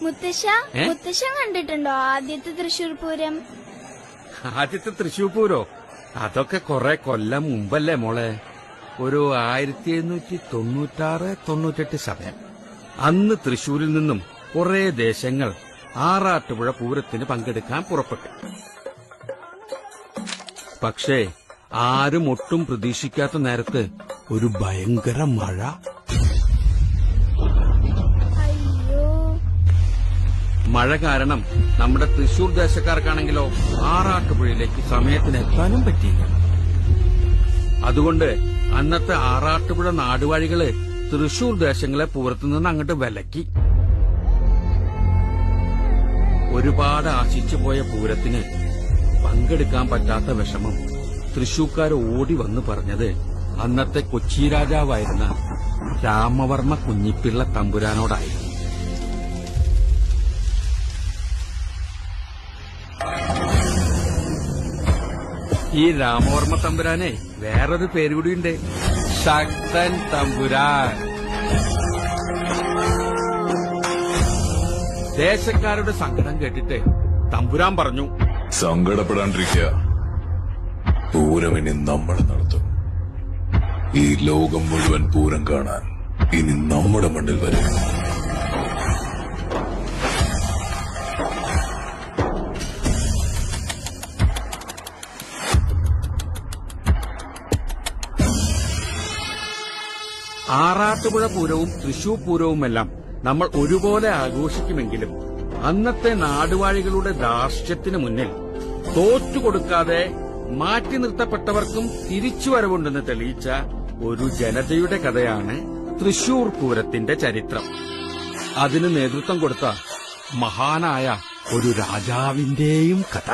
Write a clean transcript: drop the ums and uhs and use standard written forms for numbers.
മുത്തശ്ശൻ കണ്ടിട്ടുണ്ടോ ആദ്യത്തെ തൃശൂർ പൂരം? ആദ്യത്തെ തൃശൂർ പൂരോ? അതൊക്കെ കൊറേ കൊല്ലം മുമ്പല്ലേ മോളെ. ഒരു 1796-98 സമയം. അന്ന് തൃശൂരിൽ നിന്നും കുറെ ദേശങ്ങൾ ആറാട്ടുപുഴ പൂരത്തിന് പങ്കെടുക്കാൻ പുറപ്പെട്ടു. പക്ഷേ ആരും ഒട്ടും പ്രതീക്ഷിക്കാത്ത നേരത്ത് ഒരു ഭയങ്കര മഴ. മഴ കാരണം നമ്മുടെ തൃശൂർ ദേശക്കാർക്കാണെങ്കിലോ ആറാട്ടുപുഴയിലേക്ക് സമയത്തിന് എത്താനും പറ്റിയില്ല. അതുകൊണ്ട് അന്നത്തെ ആറാട്ടുപുഴ നാടുവാഴികള് തൃശൂർ ദേശങ്ങളെ പൂരത്തുനിന്ന് അങ്ങോട്ട് വിലക്കി. ഒരുപാട് ആശിച്ചു പോയ പൂരത്തിന് പങ്കെടുക്കാൻ പറ്റാത്ത വിഷമം തൃശൂർക്കാർ ഓടി വന്ന് പറഞ്ഞത് അന്നത്തെ കൊച്ചി രാജാവായിരുന്ന രാമവർമ്മ കുഞ്ഞിപ്പിള്ള തമ്പുരാനോടായിരുന്നു. ഈ രാമവർമ്മ തമ്പുരാനെ വേറൊരു പേരുകൂടിയുണ്ട്, ശക്തൻ തമ്പുരാൻ. ദേശക്കാരുടെ സങ്കടം കേട്ടിട്ട് തമ്പുരാൻ പറഞ്ഞു, സങ്കടപ്പെടാണ്ടിരിക്കുക, പൂരം ഇനി നമ്മൾ നടത്തും. ഈ ലോകം മുഴുവൻ പൂരം കാണാൻ ഇനി നമ്മുടെ മണ്ണിൽ വരും. ആറാട്ടുപുഴ പൂരവും തൃശൂർ പൂരവുമെല്ലാം നമ്മൾ ഒരുപോലെ ആഘോഷിക്കുമെങ്കിലും അന്നത്തെ നാടുവാഴികളുടെ ധാർഷ്ട്യത്തിന് മുന്നിൽ തോറ്റുകൊടുക്കാതെ മാറ്റി നിർത്തപ്പെട്ടവർക്കും തിരിച്ചുവരവുണ്ടെന്ന് തെളിയിച്ച ഒരു ജനതയുടെ കഥയാണ് തൃശൂർ പൂരത്തിന്റെ ചരിത്രം. അതിന് നേതൃത്വം കൊടുത്ത മഹാനായ ഒരു രാജാവിന്റെയും കഥ.